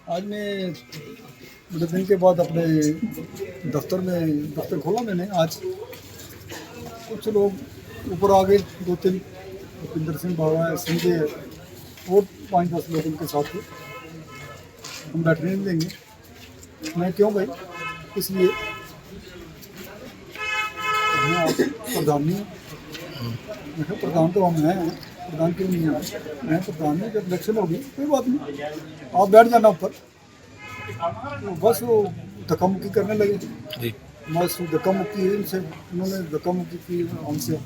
आज मैं बड़े दिन के बाद अपने दफ्तर खोला मैंने आज। कुछ लोग ऊपर आ गए, दो तीन, भूपिंदर सिंह बाबा है, संजय है और 5-10 लोग उनके साथ थे। हम बैठने नहीं देंगे। मैं क्यों भाई? इसलिए मैं आप प्रधान नहीं हूँ। मैं कहा प्रधान तो हम हैं, प्रधान क्यों नहीं है? मैं प्रधान नहीं, जब इलेक्शन होगी कोई बात नहीं, आप बैठ जाना ऊपर। तो बस वो धक्का मुक्की करने लगे जी। बस धक्का मुक्की हुई उनसे, उन्होंने धक्का मुक्की की हमसे,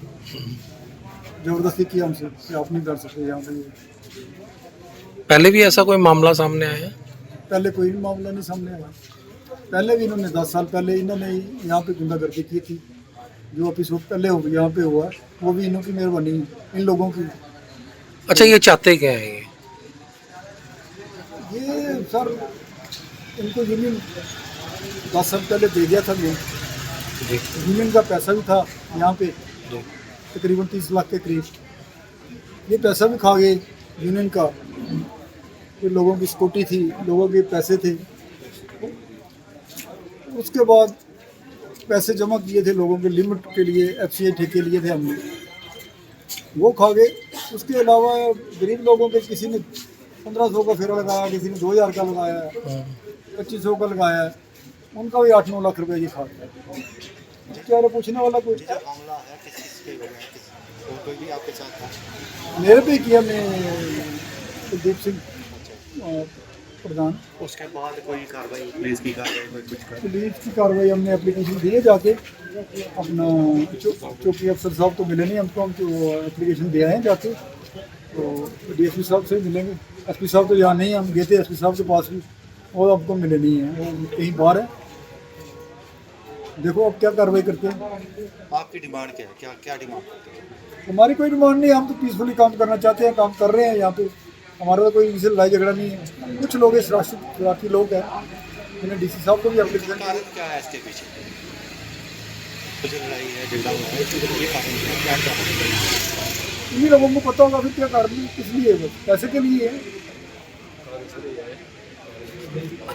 जबरदस्ती की हमसे कि आप नहीं कर सकते यहाँ पे। पहले भी ऐसा कोई मामला सामने आया है? पहले कोई भी मामला नहीं सामने आया। पहले भी इन्होंने 10 साल पहले इन्होंने यहाँ पे गुंडागर्दी की थी। जो एपिसोड पहले हो यहाँ पे हुआ है, वो भी इन्हों की मेहरबानी, इन लोगों की। अच्छा, ये चाहते क्या है ये सर इनको यूनियन 10 साल पहले दे दिया था लोन। जी। यूनियन का पैसा भी था यहाँ पे, जी। तकरीबन 30 लाख के करीब। ये पैसा भी खा गए यूनियन का। ये लोगों की सिक्योरिटी थी, लोगों के पैसे थे। उसके बाद पैसे जमा किए थे लोगों के लिमिट के लिए, एफसीआई ठेके लिए थे हमने, वो खा गए। उसके अलावा गरीब लोगों के किसी ने 1500 का फेरा लगाया, किसी ने 2000 का लगाया है, 2500 का लगाया है, उनका भी 8-9 लाख रुपए ये खा गया। क्या पूछने वाला कोई? मामला है किस चीज़ पे हो गया, कोई भी आपके साथ था? मेरे पे किया, मैं कुलदीप सिंह प्रधान। उसके बाद कोई कार्रवाई, पुलिस की कार्रवाई, कोई कुछ कर? पुलिस की कार्रवाई हमने एप्लीकेशन दी है जाके। अपना चौकी अफसर साहब तो मिले नहीं हमको, हम तो एप्लीकेशन दिया है जाके। तो डीएसपी साहब से मिलेंगे। एसपी साहब तो यहाँ नहीं, हम गए थे एसपी साहब के पास भी, वो हमको मिले नहीं हैं, वो कहीं बाहर है। देखो अब क्या कार्रवाई करते हैं। आपकी डिमांड क्या है, क्या क्या डिमांड करते हैं? हमारी कोई डिमांड नहीं, हम तो पीसफुली काम करना चाहते हैं, काम कर रहे हैं यहाँ पे। हमारा तो कोई इनसे लड़ाई झगड़ा नहीं है। कुछ लोग शरारती लोग हैं, मैंने डीसी साहब को भी एप्लीकेशन कारण क्या है इसके पीछे? कुछ लड़ाई है, झगड़ा हुआ है, ये कारण क्या क्या है? इन्हीं लोगों को पता होगा फिर क्या कारण है, किस लिए है, बस पैसे के लिए है।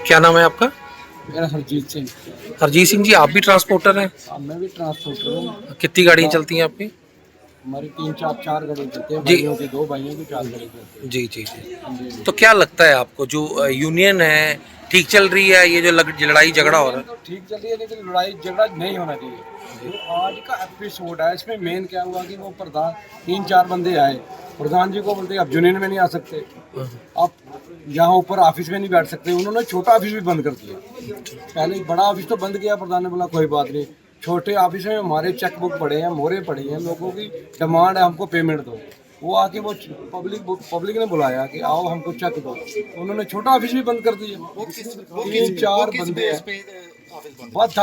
क्या नाम है आपका? मेरा हरजीत सिंह। हरजीत सिंह जी, आप भी ट्रांसपोर्टर हैं? मैं भी ट्रांसपोर्टर हूँ। कितनी गाड़ियाँ चलती हैं आपकी? हमारी 3-4 गाड़ी चलते हैं, जी। भाइयों की 2 भाइयों की 4 गाड़ी चलती जी जी जी। है। तो क्या लगता है आपको, जो यूनियन है ठीक चल रही है? ये जो लड़ाई झगड़ा हो रहा तो ठीक चल रही है, लेकिन लड़ाई झगड़ा नहीं होना चाहिए। जो आज का एपिसोड है इसमें मेन क्या हुआ कि वो प्रधान 3-4 बंदे आए, प्रधान जी को बोलते आप यूनियन में नहीं आ सकते, आप यहाँ ऊपर ऑफिस में नहीं बैठ सकते। उन्होंने छोटा ऑफिस भी बंद कर दिया। पहले बड़ा ऑफिस तो बंद किया, प्रधान ने बोला कोई बात नहीं, छोटे ऑफिस में हमारे चेक बुक पड़े हैं, मोहरे पड़े हैं, लोगों की डिमांड है हमको पेमेंट दो। वो आके वो पब्लिक ने बुलाया कि आओ हमको चेक दो, उन्होंने छोटा ऑफिस भी बंद कर दिया। 3-4 बंदे हैं, बहुत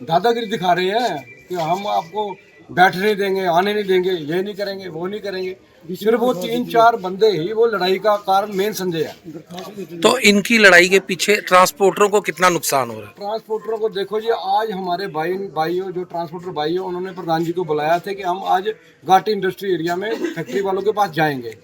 दादागिरी दिखा रहे हैं कि हम आपको बैठ नहीं देंगे, आने नहीं देंगे, ये नहीं करेंगे, वो नहीं करेंगे। सिर्फ वो 3-4 बंदे ही वो लड़ाई का कारण मेन संजय है। तो इनकी लड़ाई के पीछे ट्रांसपोर्टरों को कितना नुकसान हो रहा है? ट्रांसपोर्टरों को देखो जी, आज हमारे भाइयों जो ट्रांसपोर्टर भाई हो, उन्होंने प्रधान जी को बुलाया था कि हम आज घाटी इंडस्ट्री एरिया में फैक्ट्री वालों के पास जाएंगे।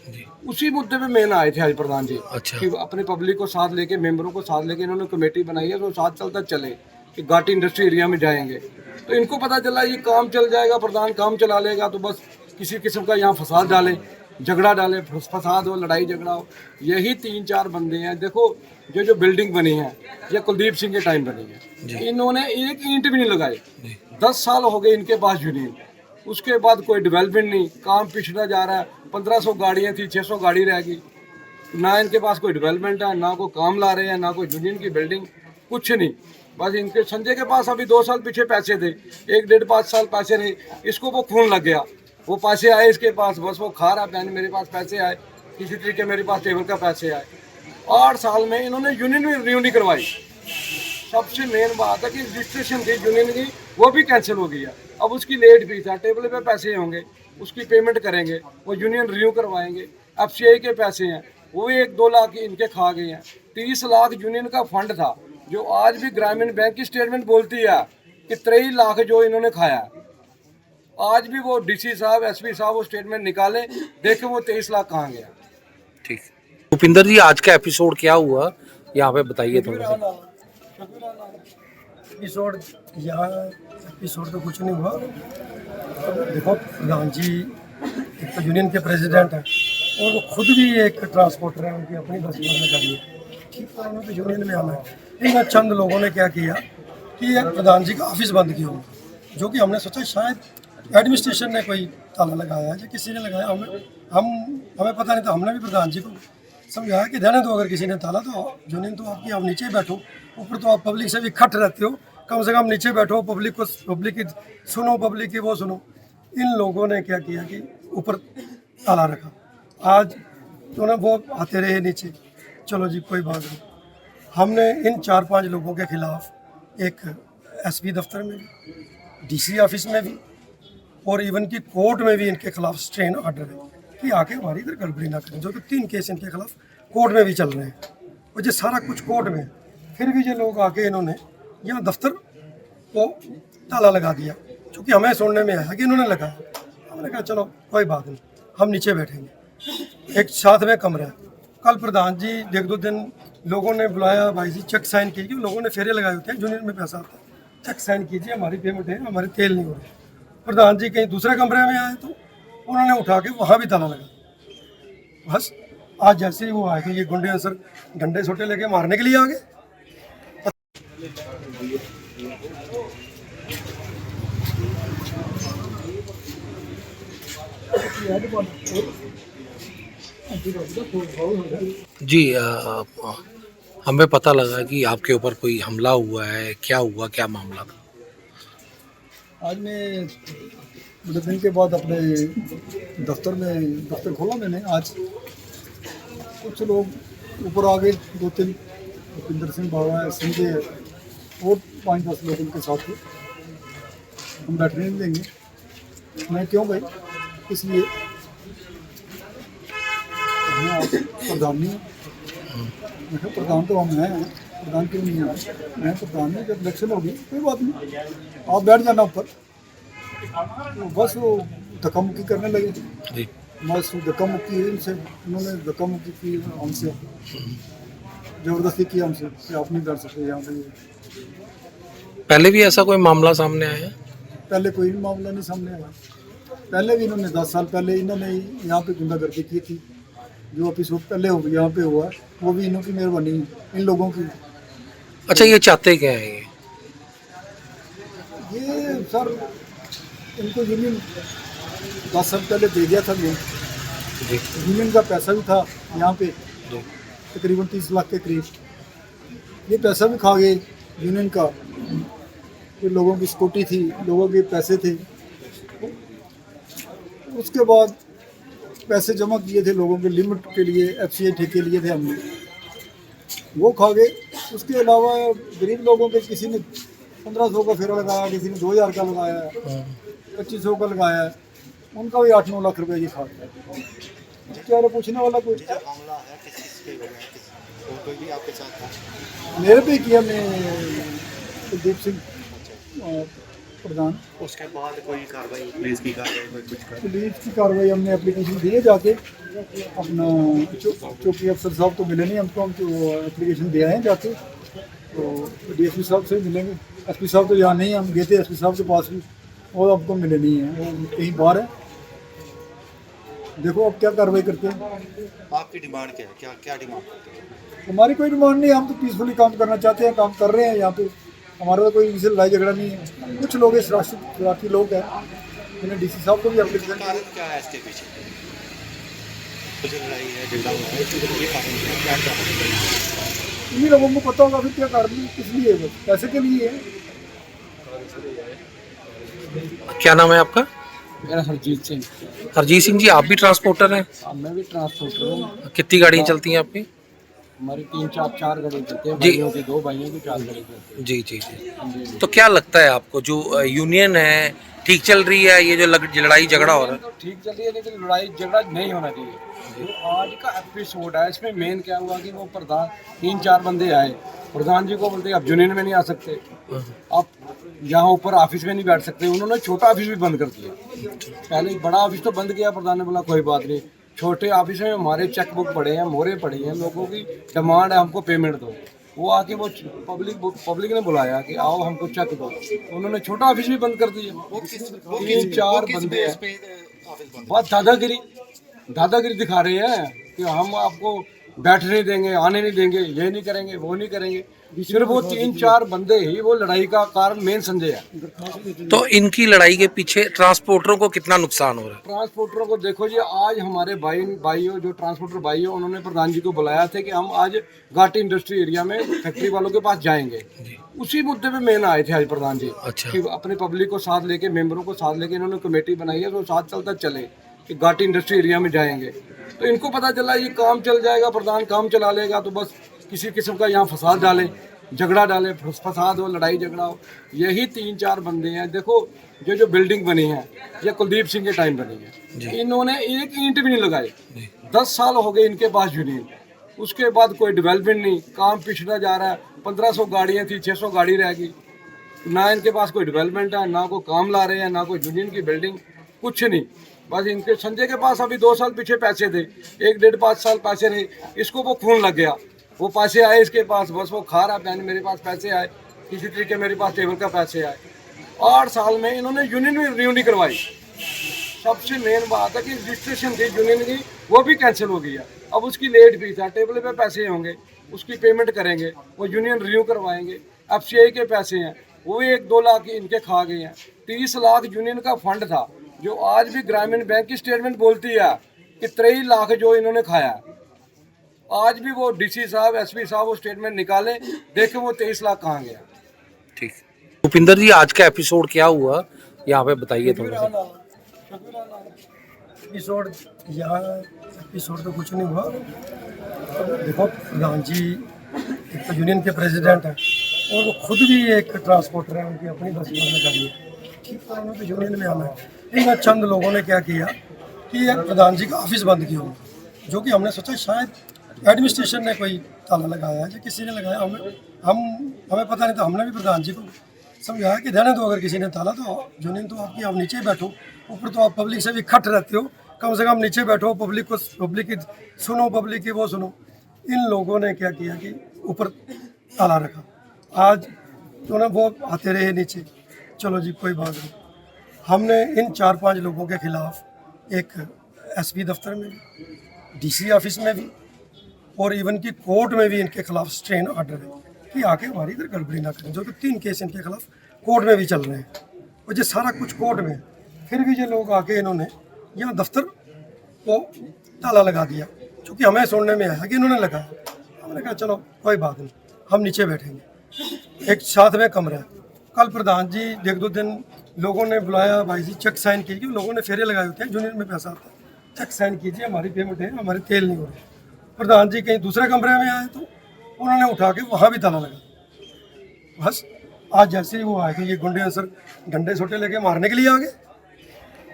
उसी मुद्दे पे मेन आए थे आज प्रधान जी। अच्छा। कि अपने पब्लिक को साथ लेके, मेंबरों को साथ लेके इन्होंने कमेटी बनाई है, तो साथ चलता चले कि घाटी इंडस्ट्री एरिया में जाएंगे। तो इनको पता चला ये काम चल जाएगा, प्रधान काम चला लेगा, तो बस किसी किस्म का यहाँ फसाद डाले, झगड़ा डाले, फसाद हो, लड़ाई झगड़ा हो। यही 3-4 बंदे हैं। देखो जो बिल्डिंग बनी है ये कुलदीप सिंह के टाइम बनी है, इन्होंने एक ईंट भी नहीं लगाई। 10 साल हो गए इनके पास यूनियन, उसके बाद कोई डेवलपमेंट नहीं, काम पिछड़ा जा रहा है। 1500 गाड़ियाँ थी, 600 गाड़ी रह गई। ना इनके पास कोई डेवलपमेंट है, ना कोई काम ला रहे हैं, ना कोई यूनियन की बिल्डिंग, कुछ नहीं। बस इनके संजय के पास अभी 2 साल पीछे पैसे थे, 1-1.5-5 साल पैसे रहे, इसको वो खून लग गया। वो पैसे आए इसके पास, बस वो खा रहा है, मेरे पास पैसे आए, किसी तरीके मेरे पास टेबल का पैसे आए। 8 साल में इन्होंने यूनियन भी रिन्यू नहीं करवाई। सबसे मेन बात है कि रजिस्ट्रेशन थी यूनियन की, वो भी कैंसिल हो गई है। अब उसकी लेट फीस है, टेबल पे पैसे होंगे, उसकी पेमेंट करेंगे, वो यूनियन रिन्यू करवाएंगे। एफसीआई के पैसे हैं, वो 1-2 लाख इनके खा गए हैं। 30 लाख यूनियन का फंड था, जो आज भी ग्रामीण बैंक की स्टेटमेंट बोलती है कि 23 लाख जो इन्होंने खाया। आज भी वो डीसी साहब, एसपी साहब वो स्टेटमेंट निकाले, देखे वो 23 लाख कहाँ गया। ठीक। भूपिंदर जी, आज का एपिसोड क्या हुआ यहाँ पे बताइए थोड़ा सा। एपिसोड यहाँ एपिसोड तो कुछ नहीं हुआ। देखो प्रधान जी एक तो यूनियन के प्रेसिडेंट हैं और वो खुद भी एक ट्रांसपोर्टर है, उनकी अपनी बस में गाड़ी है, ठीक है, उन्होंने तो यूनियन में आना है। इन चंद लोगों ने क्या किया कि एक प्रधान जी का ऑफिस बंद किया हुआ, जो कि हमने सोचा शायद एडमिनिस्ट्रेशन ने कोई ताला लगाया है या किसी ने लगाया, हमें पता नहीं था। हमने भी प्रधान जी को समझाया कि रहने दो, अगर किसी ने ताला तो यूनियन तो आपकी, आप नीचे ही बैठो, ऊपर तो आप पब्लिक से भी इकट्ठ रहते हो, कम से कम नीचे बैठो, पब्लिक की सुनो, पब्लिक की वो सुनो। इन लोगों ने क्या किया कि ऊपर ताला रखा। आज तो वो आते रहे नीचे, चलो जी कोई बात नहीं। हमने इन 4-5 लोगों के खिलाफ एक एसपी दफ्तर में भी, डीसी ऑफिस में भी और इवन की कोर्ट में भी इनके खिलाफ स्ट्रेन ऑर्डर है कि आके हमारी इधर गड़बड़ी ना करें, जो कि 3 केस इनके खिलाफ कोर्ट में भी चल रहे हैं और ये सारा कुछ कोर्ट में है। फिर भी ये लोग आके इन्होंने यहाँ दफ्तर को ताला लगा दिया, क्योंकि हमें सुनने में आया कि इन्होंने लगाया। हमने कहा चलो कोई बात नहीं, हम नीचे बैठेंगे। एक साथ में कमरा है। कल प्रधान जी 1-2 दिन लोगों ने बुलाया, भाई जी चेक साइन कीजिए, लोगों ने फेरे लगाए होते हैं, यूनियन में पैसा आता है, चेक साइन कीजिए, हमारी पेमेंट है, हमारे तेल नहीं हो रहे। प्रधान जी कहीं दूसरे कमरे में आए तो उन्होंने उठा के वहाँ भी ताला लगा। बस आज जैसे ही वो आए कि ये गुंडे सर डंडे छोटे लेके मारने के लिए आ गए। जी हमें पता लगा कि आपके ऊपर कोई हमला हुआ है, क्या हुआ, क्या मामला था? आज मैं मतलब दिन के बाद अपने दफ्तर खोला मैंने। आज कुछ लोग ऊपर आ गए, 2-3, भूपिंदर सिंह बाबा है, संजय है और 5-10 लोग उनके साथ थे। हम बैठने नहीं देंगे। मैं क्यों भाई, इसलिए मैं आज प्रधान नहीं हूँ। मैं कहा प्रधान तो हम हैं, प्रधान क्यों नहीं है? मैं प्रधान नहीं, जब इलेक्शन होगी कोई बात नहीं, आप बैठ जाना ऊपर। तो बस वो धक्का मुक्की करने लगे जी। बस धक्का मुक्की हुई उनसे, उन्होंने धक्का मुक्की की हमसे, ज़बरदस्ती की हमसे कि आप नहीं कर सकते यहाँ पे। पहले भी ऐसा कोई मामला सामने आया है? पहले कोई भी मामला नहीं सामने आया। पहले भी इन्होंने 10 साल पहले इन्होंने यहाँ पे गुंडागर्दी की थी। जो एपिसोड पहले हो यहाँ पे हुआ वो भी इन्हों की मेहरबानी, इन लोगों की। अच्छा, ये चाहते क्या है ये सर इनको यूनियन 10 साल पहले दे दिया था लोन। यूनियन का पैसा भी था यहाँ पे तकरीबन 30 लाख के करीब। ये पैसा भी खा गए यूनियन का। ये लोगों की स्कूटी थी, लोगों के पैसे थे। उसके बाद पैसे जमा किए थे लोगों के लिमिट के लिए, FCI ठेके लिए थे हमने, वो खा गए। उसके अलावा गरीब लोगों के किसी ने 1500 का फेरा लगाया, किसी ने 2000 का लगाया, 2500 का लगाया, उनका भी 8-9 लाख रुपए ये खा गया। क्या पूछने वाला कोई? मामला है किस चीज़ पे हो गया, किस कोई भी आपके साथ था? मेरे पे किया, मैं कुलदीप सिंह प्रधान। उसके बाद कोई कार्रवाई, पुलिस की कार्रवाई, कोई कुछ कर? पुलिस की कार्रवाई हमने एप्लीकेशन दी है जाके, अपना चौकी अफसर साहब तो मिले नहीं हमको, हम तो एप्लीकेशन दिया है जाके। तो DSP साहब से मिलेंगे। SP साहब तो यहाँ नहीं, हम गए थे SP साहब के पास भी, वो हमको मिले नहीं हैं, वो कहीं बाहर है। देखो अब क्या कार्रवाई करते हैं। आपकी डिमांड क्या है, क्या क्या डिमांड करते हैं? हमारी कोई डिमांड नहीं, हम तो पीसफुली काम करना चाहते हैं, काम कर रहे हैं यहाँ पे। हमारा तो कोई इनसे लड़ाई झगड़ा नहीं है। कुछ लोग इस राष्ट्रीय लोग हैं, मैंने DC साहब को भी एप्लीकेशन कारण क्या है इसके पीछे? कुछ लड़ाई है, झगड़ा हुआ है, इसके लिए कारण क्या क्या है? इन्हीं लोगों को पता होगा फिर क्या कारण है, किस लिए है, पैसे के लिए है। क्या नाम है आपका? मेरा हरजीत सिंह। हरजीत सिंह जी, आप भी ट्रांसपोर्टर हैं? मैं भी ट्रांसपोर्टर हूँ। कितनी गाड़ियाँ चलती हैं आपकी? हमारी 3-4 गाड़ी चलती है, जी। भाइयों की 2 भाइयों की 4 गाड़ी चलती है। जी जी जी। तो क्या लगता है आपको, जो यूनियन है ठीक चल रही है, ये जो लड़ाई झगड़ा हो रहा है? तो ठीक चल रही है, लेकिन लड़ाई झगड़ा नहीं होना चाहिए। जो आज का एपिसोड है इसमें मेन क्या हुआ कि वो प्रधान 3-4 बंदे आए, प्रधान जी को बोलते आप यूनियन में नहीं आ सकते, आप यहाँ ऊपर ऑफिस में नहीं बैठ सकते। उन्होंने छोटा ऑफिस भी बंद कर दिया। पहले बड़ा ऑफिस तो बंद किया, प्रधान ने बोला कोई बात नहीं, छोटे ऑफिस में हमारे चेक बुक पड़े हैं, मोहरे पड़ी हैं, लोगों की डिमांड है हमको पेमेंट दो। वो आके वो पब्लिक ने बुलाया कि आओ हमको चेक दो, उन्होंने छोटा ऑफिस भी बंद कर दिया। 3-4 बंदे हैं, बहुत दादागिरी दिखा रहे हैं कि हम आपको बैठ नहीं देंगे, आने नहीं देंगे, ये नहीं करेंगे, वो नहीं करेंगे। सिर्फ वो 3-4 बंदे ही वो लड़ाई का कारण मेन समझे हैं। तो इनकी लड़ाई के पीछे ट्रांसपोर्टरों को कितना नुकसान हो रहा है? ट्रांसपोर्टरों को देखो जी, आज हमारे भाइयों जो ट्रांसपोर्टर भाई हो, उन्होंने प्रधान जी को बुलाया था कि हम आज घाटी इंडस्ट्री एरिया में फैक्ट्री वालों के पास जाएंगे। उसी मुद्दे पे मेन आए थे आज प्रधान जी। अच्छा। कि अपने पब्लिक को साथ लेके, मेंबरों को साथ लेके इन्होंने कमेटी बनाई है, तो साथ चलता चले कि घाटी इंडस्ट्री एरिया में जाएंगे। तो इनको पता चला ये काम चल जाएगा, प्रधान काम चला लेगा, तो बस किसी किस्म का यहाँ फसाद डाले, झगड़ा डाले, फसाद हो, लड़ाई झगड़ा हो। यही 3-4 बंदे हैं। देखो जो बिल्डिंग बनी है ये कुलदीप सिंह के टाइम बनी है, इन्होंने एक ईंट भी नहीं लगाई। 10 साल हो गए इनके पास यूनियन, उसके बाद कोई डेवलपमेंट नहीं, काम पिछड़ा जा रहा है। 1500 गाड़ियाँ थी, 600 गाड़ी रह गई। ना इनके पास कोई डेवलपमेंट है, ना कोई काम ला रहे हैं, ना कोई यूनियन की बिल्डिंग, कुछ नहीं। बस इनके संजय के पास अभी 2 साल पीछे पैसे थे, 1-1.5 साल पैसे रहे, इसको वो खून लग गया। वो पैसे आए इसके पास, बस वो खा रहा पहले, मेरे पास पैसे आए, किसी तरीके मेरे पास टेबल का पैसे आए। 8 साल में इन्होंने यूनियन भी रिन्यू नहीं करवाई। सबसे मेन बात है कि रजिस्ट्रेशन थी यूनियन की, वो भी कैंसिल हो गई है। अब उसकी लेट फीस है, टेबल पे पैसे होंगे, उसकी पेमेंट करेंगे, वो यूनियन रिन्यू करवाएंगे। FCI के पैसे हैं, वो 1-2 लाख इनके खा गए हैं। 30 लाख यूनियन का फंड था, जो आज भी ग्रामीण बैंक की स्टेटमेंट बोलती है कि 23 लाख जो इन्होंने खाया। आज भी वो DC साहब, SP साहब वो स्टेटमेंट निकाले, देखें वो 23 लाख कहाँ गया। ठीक। भूपिंदर जी, आज का एपिसोड क्या हुआ यहाँ पे बताइए थोड़ा सा। एपिसोड तो कुछ नहीं हुआ। देखो प्रधान जी एक तो यूनियन के प्रेसिडेंट हैं और वो खुद भी एक ट्रांसपोर्टर है, उनकी अपनी बस में गाड़ी है। ठीक है, उन्होंने तो यूनियन में आना है। लेकिन चंद लोगों ने क्या किया कि एक प्रधान जी का ऑफिस बंद किया, जो कि हमने सोचा शायद एडमिनिस्ट्रेशन ने कोई ताला लगाया है या किसी ने लगाया। हमें पता नहीं था। हमने भी प्रधान जी को समझाया कि रहने दो, अगर किसी ने ताला तो यूनियन तो आपकी, आप नीचे बैठो, ऊपर तो आप पब्लिक से भी खट रहते हो, कम से कम नीचे बैठो, पब्लिक की सुनो, पब्लिक की वो सुनो। इन लोगों ने क्या किया कि ऊपर ताला रखा। आज तो ना वो आते रहे नीचे, चलो जी कोई बात नहीं। हमने इन 4-5 लोगों के खिलाफ एक SP दफ्तर में भी, DC ऑफिस में भी और इवन की कोर्ट में भी इनके खिलाफ स्ट्रेन ऑर्डर है कि आके हमारी इधर गड़बड़ी ना करें, जो कि 3 केस इनके खिलाफ कोर्ट में भी चल रहे हैं और ये सारा कुछ कोर्ट में। फिर भी ये लोग आके इन्होंने यहाँ दफ्तर को ताला लगा दिया, क्योंकि हमें सुनने में आया कि इन्होंने लगाया। हमने कहा चलो कोई बात नहीं, हम नीचे बैठेंगे। एक साथ में कमरा है। कल प्रधान जी 1-2 दिन लोगों ने बुलाया, भाई जी चेक साइन कीजिए। लोगों ने फेरे लगाए होते हैं, यूनियन में पैसा आता है, चेक साइन कीजिए, हमारी पेमेंट है, हमारे तेल नहीं हो रहे। प्रधान जी कहीं दूसरे कमरे में आए तो उन्होंने उठा के वहाँ भी ताला लगा। बस आज जैसे ही वो आए थे, ये गुंडे असर डंडे छोटे लेके मारने के लिए आ गए।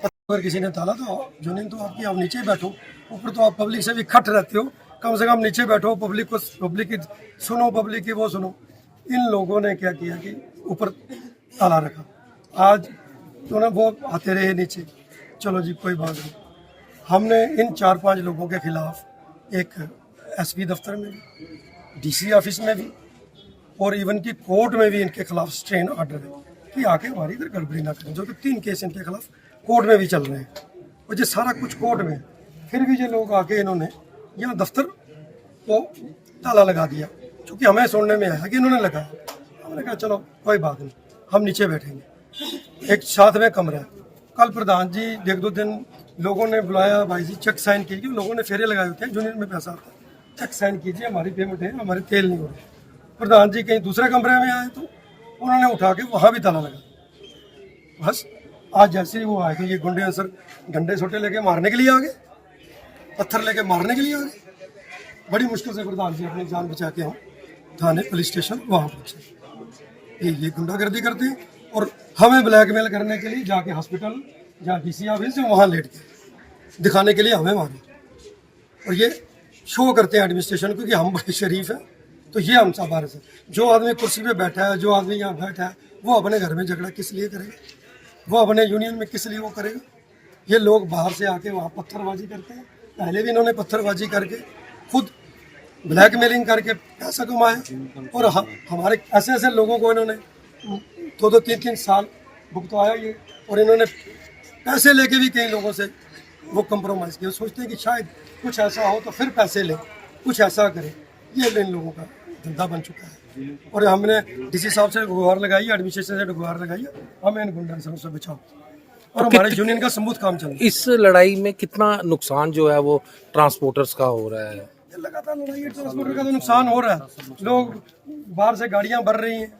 अगर किसी ने ताला तो यूनियन तो आपकी, आप नीचे बैठो, ऊपर तो आप पब्लिक से भी खट रहते हो, कम से कम नीचे बैठो, पब्लिक की सुनो, पब्लिक की वो सुनो। इन लोगों ने क्या किया कि ऊपर ताला रखा। आज तो ना वो आते रहे नीचे, चलो जी कोई बात नहीं। हमने इन 4-5 लोगों के खिलाफ एक SP दफ्तर में भी, DC ऑफिस में भी और इवन की कोर्ट में भी इनके खिलाफ स्ट्रेन ऑर्डर है कि आके हमारी इधर गड़बड़ी ना करें, जो कि 3 केस इनके खिलाफ कोर्ट में भी चल रहे हैं और ये सारा कुछ कोर्ट में। फिर भी ये लोग आके इन्होंने यहाँ दफ्तर को ताला लगा दिया, क्योंकि हमें सुनने में आया कि इन्होंने लगाया। हमने कहा चलो कोई बात नहीं, हम नीचे बैठेंगे। एक साथ में कमरा है। कल प्रधान जी 1-2 दिन लोगों ने बुलाया, भाई जी चेक साइन कीजिए। लोगों ने फेरे लगाए होते हैं, यूनियन में पैसा आता है, चेक साइन कीजिए, हमारी पेमेंट है, हमारे तेल नहीं हो रहे। प्रधान जी कहीं दूसरे कमरे में आए तो उन्होंने उठा के वहाँ भी ताला लगा। बस आज जैसे ही वो आए थे, ये गुंडे असर डंडे छोटे लेके मारने के लिए आ गए, पत्थर लेके मारने के लिए आ गए। बड़ी मुश्किल से प्रधान जी अपनी जान बचा के हम थाने पुलिस स्टेशन वहाँ पहुँचे। ये गुंडागर्दी करते हैं और हमें ब्लैकमेल करने के लिए जाके हॉस्पिटल जहाँ DC ऑफिस है वहाँ लेट के दिखाने के लिए हमें मारे। और ये शो करते हैं एडमिनिस्ट्रेशन को कि हम बड़े शरीफ हैं, तो ये हम सब बारे से। जो आदमी कुर्सी पे बैठा है, जो आदमी यहाँ बैठा है, वो अपने घर में झगड़ा किस लिए करेगा, वो अपने यूनियन में किस लिए वो करेगा। ये लोग बाहर से आके वहाँ पत्थरबाजी करते हैं, पहले भी इन्होंने पत्थरबाजी करके खुद ब्लैकमेलिंग करके पैसा कमाया, और हमारे ऐसे ऐसे लोगों को इन्होंने 2-3 साल भुगतवाया ये, और इन्होंने पैसे लेके भी कई लोगों से वो कंप्रोमाइज़ किया। सोचते हैं कि शायद कुछ ऐसा हो तो फिर पैसे लें, कुछ ऐसा करें। ये इन लोगों का धंधा बन चुका है, और हमने डीसी साहब से गुहार लगाई, एडमिनिस्ट्रेशन से गुहार लगाई, हमें इन गुंडागर्दी से बचाओ, और हमारे यूनियन का सबूत काम चल रहा है। इस लड़ाई में कितना नुकसान जो है वो ट्रांसपोर्टर्स का हो रहा है? लगातार लड़ाई है, ट्रांसपोर्टर का तो नुकसान हो रहा है। लोग बाहर से गाड़ियां भर रही हैं,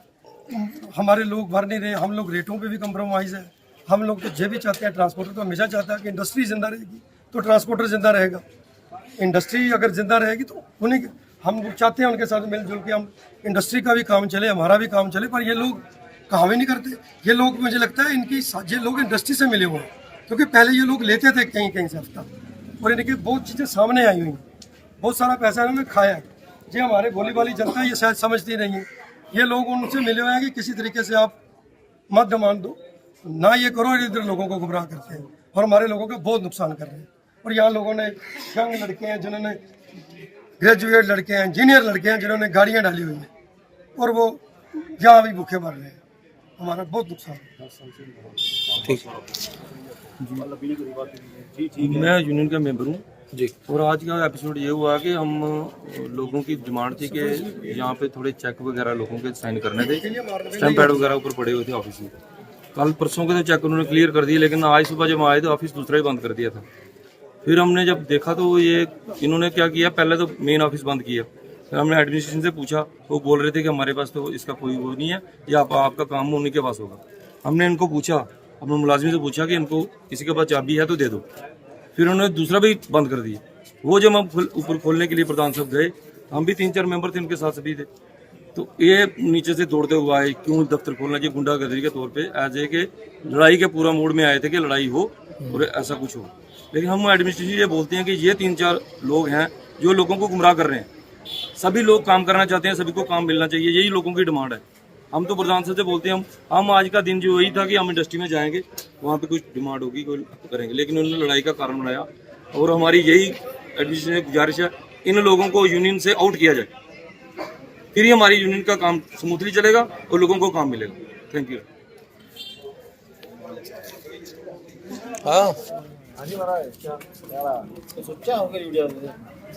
हमारे लोग भर नहीं रहे। हम लोग रेटों पे भी कंप्रोमाइज़ है। हम लोग तो ये भी चाहते हैं, ट्रांसपोर्टर तो हमेशा चाहता है कि इंडस्ट्री जिंदा रहेगी तो ट्रांसपोर्टर जिंदा रहेगा। इंडस्ट्री अगर जिंदा रहेगी तो उन्हीं हम लोग चाहते हैं उनके साथ मिलजुल के हम इंडस्ट्री का भी काम चले, हमारा भी काम चले। पर ये लोग काम ही नहीं करते। ये लोग, मुझे लगता है इनकी ये लोग इंडस्ट्री से मिले हुए हैं, क्योंकि पहले ये लोग लेते थे कहीं कहीं से हफ्ता, और इनकी बहुत चीज़ें सामने आई हुई हैं। बहुत सारा पैसा इन्होंने खाया है। ये हमारे भोली भाली जनता ये शायद समझती नहीं है। ये लोग उनसे मिले हुए हैं कि किसी तरीके से आप मत डिमांड दो, ना ये करो, इधर लोगों को गुमराह करते हैं और हमारे लोगों का बहुत नुकसान कर रहे हैं। और यहाँ लोगों ने यंग लड़के हैं, जिन्होंने ग्रेजुएट लड़के हैं, इंजीनियर लड़के हैं, जिन्होंने गाड़ियाँ डाली हुई हैं, और वो यहाँ भी भूखे मर रहे हैं। हमारा बहुत नुकसान है। ठीक मैं यूनियन का मेंबर हूँ जी। और आज का एपिसोड ये हुआ कि हम लोगों की डिमांड थी कि यहाँ पे थोड़े चेक वगैरह लोगों के साइन करने थे, स्टैम्प पैड वगैरह ऊपर पड़े हुए थे ऑफिस में। कल परसों के तो चेक उन्होंने क्लियर कर दिए, लेकिन आज सुबह जब आए तो ऑफिस दूसरा ही बंद कर दिया था। फिर हमने जब देखा तो ये इन्होंने क्या किया, पहले तो मेन ऑफिस बंद किया। फिर हमने एडमिनिस्ट्रेशन से पूछा, वो बोल रहे थे कि हमारे पास तो इसका कोई वो नहीं है, या आपका काम उन्हीं के पास होगा। हमने इनको पूछा, अपने मुलाजिम से पूछा कि इनको किसी के पास चाबी है तो दे दो। फिर उन्होंने दूसरा भी बंद कर दिया। वो जब हम ऊपर खोलने के लिए प्रधान साहब गए, हम भी 3-4 मेंबर थे, उनके साथ सभी थे, तो ये नीचे से दौड़ते हुए आए, क्यों दफ्तर खोलना चाहिए, गुंडागर्दी के तौर पे एज ए के लड़ाई के पूरा मूड में आए थे कि लड़ाई हो और ऐसा कुछ हो। लेकिन हम एडमिनिस्ट्रेशन ये बोलते हैं कि ये 3-4 लोग हैं जो लोगों को गुमराह कर रहे हैं। सभी लोग काम करना चाहते हैं, सभी को काम मिलना चाहिए, यही लोगों की डिमांड है। हम तो प्रधान साहब से बोलते हैं, हम आज का दिन जो यही था कि हम इंडस्ट्री में जाएंगे, वहाँ पे कुछ डिमांड होगी, कोई करेंगे, लेकिन उन्होंने लड़ाई का कारण बनाया। और हमारी यही एडमिनिस्ट्रेशन की गुजारिश है, इन लोगों को यूनियन से आउट किया जाए, फिर ही हमारी यूनियन का काम स्मूथली चलेगा और लोगों को काम मिलेगा। Thank you. हाँ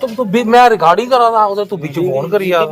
तो मैं रिकॉर्डिंग कर रहा था उधर, तू बीच फोन करी यार।